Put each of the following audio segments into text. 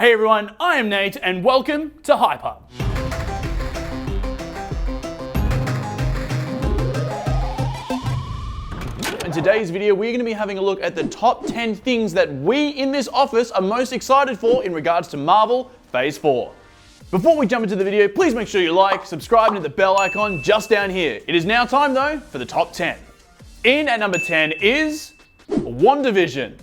Hey everyone, I am Nate and welcome to Hype Up. In today's video, we're going to be having a look at the top 10 things that we in this office are most excited for in regards to Marvel Phase 4. Before we jump into the video, please make sure you like, subscribe, and hit the bell icon just down here. It is now time though for the top 10. In at number 10 is WandaVision.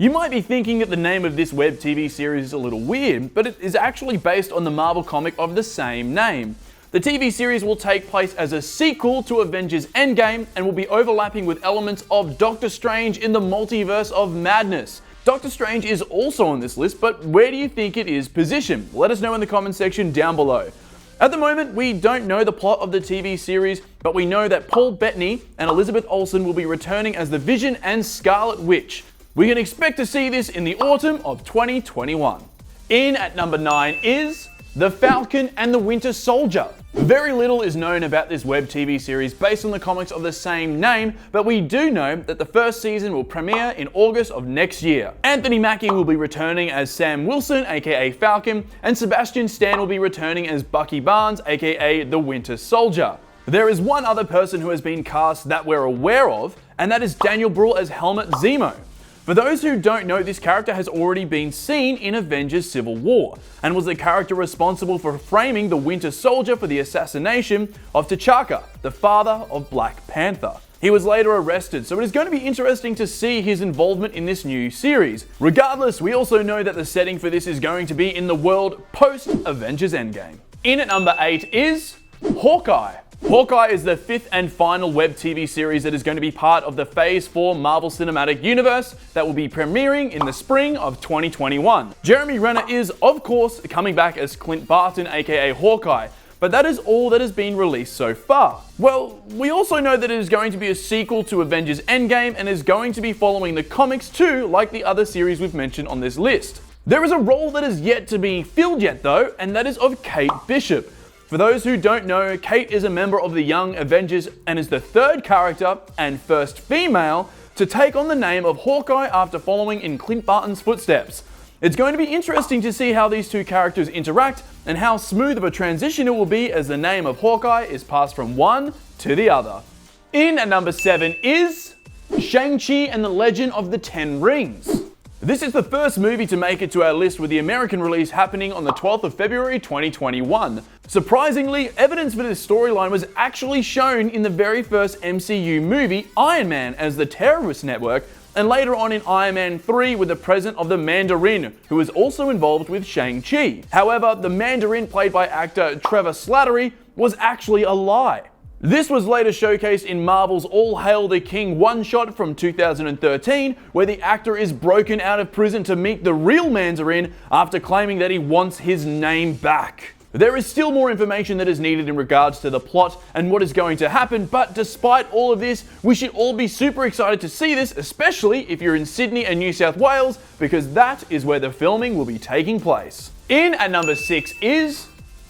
You might be thinking that the name of this web TV series is a little weird, but it is actually based on the Marvel comic of the same name. The TV series will take place as a sequel to Avengers Endgame and will be overlapping with elements of Doctor Strange in the Multiverse of Madness. Doctor Strange is also on this list, but where do you think it is positioned? Let us know in the comment section down below. At the moment, we don't know the plot of the TV series, but we know that Paul Bettany and Elizabeth Olsen will be returning as the Vision and Scarlet Witch. We can expect to see this in the autumn of 2021. In at number 9 is The Falcon and the Winter Soldier. Very little is known about this web TV series based on the comics of the same name, but we do know that the first season will premiere in August of next year. Anthony Mackie will be returning as Sam Wilson, aka Falcon, and Sebastian Stan will be returning as Bucky Barnes, aka the Winter Soldier. There is one other person who has been cast that we're aware of, and that is Daniel Bruhl as Helmut Zemo. For those who don't know, this character has already been seen in Avengers Civil War, and was the character responsible for framing the Winter Soldier for the assassination of T'Chaka, the father of Black Panther. He was later arrested, so it is going to be interesting to see his involvement in this new series. Regardless, we also know that the setting for this is going to be in the world post-Avengers Endgame. In at number 8 is Hawkeye. Hawkeye is the 5th and final web TV series that is going to be part of the Phase 4 Marvel Cinematic Universe that will be premiering in the spring of 2021. Jeremy Renner is, of course, coming back as Clint Barton, aka Hawkeye, but that is all that has been released so far. Well, we also know that it is going to be a sequel to Avengers Endgame and is going to be following the comics too, like the other series we've mentioned on this list. There is a role that is yet to be filled yet though, and that is of Kate Bishop. For those who don't know, Kate is a member of the Young Avengers and is the third character and first female to take on the name of Hawkeye after following in Clint Barton's footsteps. It's going to be interesting to see how these two characters interact and how smooth of a transition it will be as the name of Hawkeye is passed from one to the other. In at number 7 is ShangChi and the Legend of the Ten Rings. This is the first movie to make it to our list, with the American release happening on the 12th of February 2021. Surprisingly, evidence for this storyline was actually shown in the very first MCU movie, Iron Man as the Terrorist Network, and later on in Iron Man 3 with the presence of the Mandarin, who was also involved with Shang-Chi. However, the Mandarin, played by actor Trevor Slattery, was actually a lie. This was later showcased in Marvel's All Hail the King one-shot from 2013, where the actor is broken out of prison to meet the real Mandarin after claiming that he wants his name back. There is still more information that is needed in regards to the plot and what is going to happen, but despite all of this, we should all be super excited to see this, especially if you're in Sydney and New South Wales, because that is where the filming will be taking place. In at number 6 is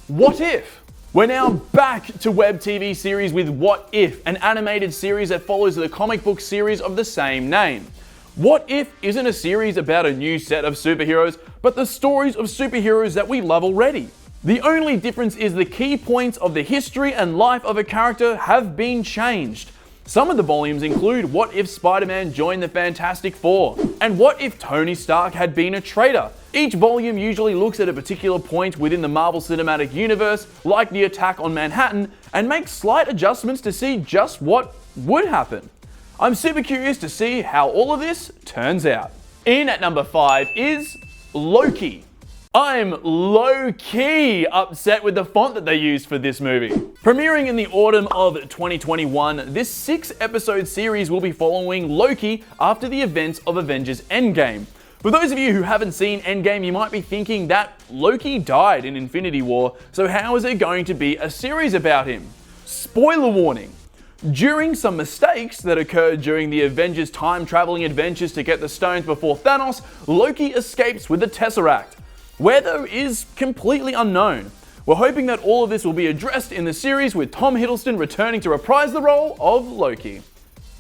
What If? We're now back to web TV series with What If, an animated series that follows the comic book series of the same name. What If isn't a series about a new set of superheroes, but the stories of superheroes that we love already. The only difference is the key points of the history and life of a character have been changed. Some of the volumes include What If Spider-Man joined the Fantastic Four, and What If Tony Stark had been a traitor. Each volume usually looks at a particular point within the Marvel Cinematic Universe, like the attack on Manhattan, and makes slight adjustments to see just what would happen. I'm super curious to see how all of this turns out. In at number 5 is Loki. I'm low-key upset with the font that they used for this movie. Premiering in the autumn of 2021, this 6-episode series will be following Loki after the events of Avengers Endgame. For those of you who haven't seen Endgame, you might be thinking that Loki died in Infinity War, so how is there going to be a series about him? Spoiler warning. During some mistakes that occurred during the Avengers time-traveling adventures to get the stones before Thanos, Loki escapes with the Tesseract. Where though is completely unknown. We're hoping that all of this will be addressed in the series, with Tom Hiddleston returning to reprise the role of Loki.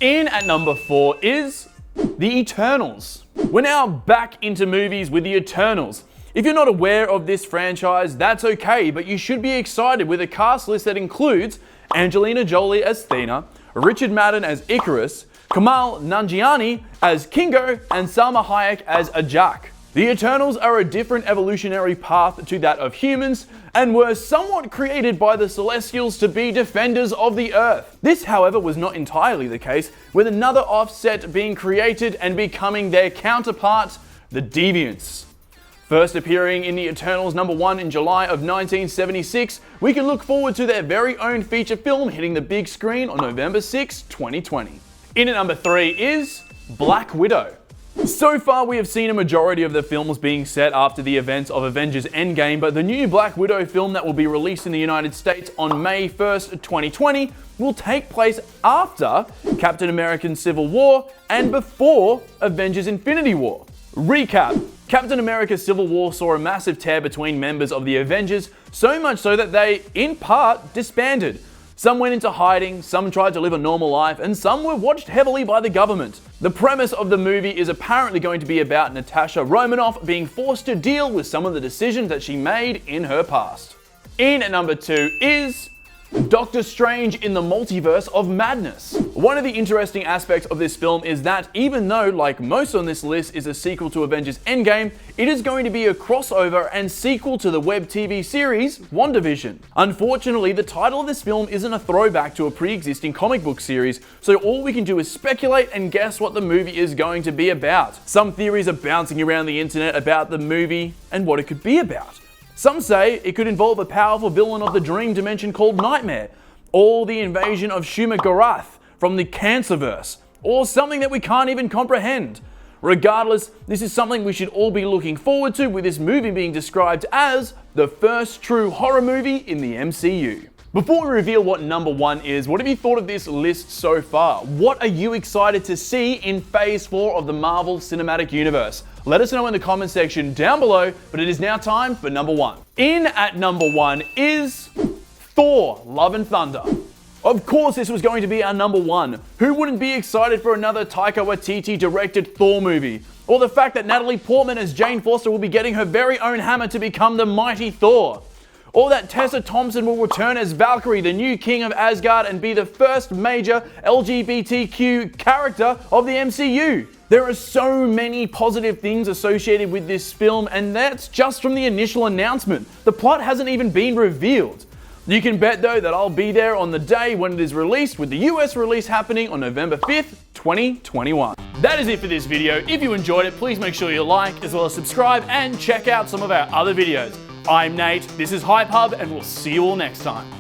In at number 4 is The Eternals. We're now back into movies with The Eternals. If you're not aware of this franchise, that's okay, but you should be excited with a cast list that includes Angelina Jolie as Thena, Richard Madden as Icarus, Kamal Nanjiani as Kingo, and Salma Hayek as Ajak. The Eternals are a different evolutionary path to that of humans, and were somewhat created by the Celestials to be defenders of the Earth. This, however, was not entirely the case, with another offset being created and becoming their counterpart, the Deviants. First appearing in the Eternals #1 in July of 1976, we can look forward to their very own feature film hitting the big screen on November 6, 2020. In at number 3 is Black Widow. So far, we have seen a majority of the films being set after the events of Avengers Endgame, but the new Black Widow film that will be released in the United States on May 1st, 2020 will take place after Captain America Civil War and before Avengers Infinity War. Recap. Captain America Civil War saw a massive tear between members of the Avengers, so much so that they, in part, disbanded. Some went into hiding, some tried to live a normal life, and some were watched heavily by the government. The premise of the movie is apparently going to be about Natasha Romanoff being forced to deal with some of the decisions that she made in her past. In at number 2 is Doctor Strange in the Multiverse of Madness. One of the interesting aspects of this film is that even though, like most on this list, is a sequel to Avengers Endgame, it is going to be a crossover and sequel to the web TV series WandaVision. Unfortunately, the title of this film isn't a throwback to a pre-existing comic book series, so all we can do is speculate and guess what the movie is going to be about. Some theories are bouncing around the internet about the movie and what it could be about. Some say it could involve a powerful villain of the dream dimension called Nightmare, or the invasion of Shuma-Gorath from the Cancerverse, or something that we can't even comprehend. Regardless, this is something we should all be looking forward to, with this movie being described as the first true horror movie in the MCU. Before we reveal what number 1 is, what have you thought of this list so far? What are you excited to see in Phase 4 of the Marvel Cinematic Universe? Let us know in the comment section down below, but it is now time for number 1. In at number 1 is Thor: Love and Thunder. Of course this was going to be our number 1. Who wouldn't be excited for another Taika Waititi directed Thor movie? Or the fact that Natalie Portman as Jane Foster will be getting her very own hammer to become the mighty Thor? Or that Tessa Thompson will return as Valkyrie, the new king of Asgard, and be the first major LGBTQ character of the MCU. There are so many positive things associated with this film, and that's just from the initial announcement. The plot hasn't even been revealed. You can bet though that I'll be there on the day when it is released, with the US release happening on November 5th, 2021. That is it for this video. If you enjoyed it, please make sure you like, as well as subscribe, and check out some of our other videos. I'm Nate, this is Hype Hub, and we'll see you all next time.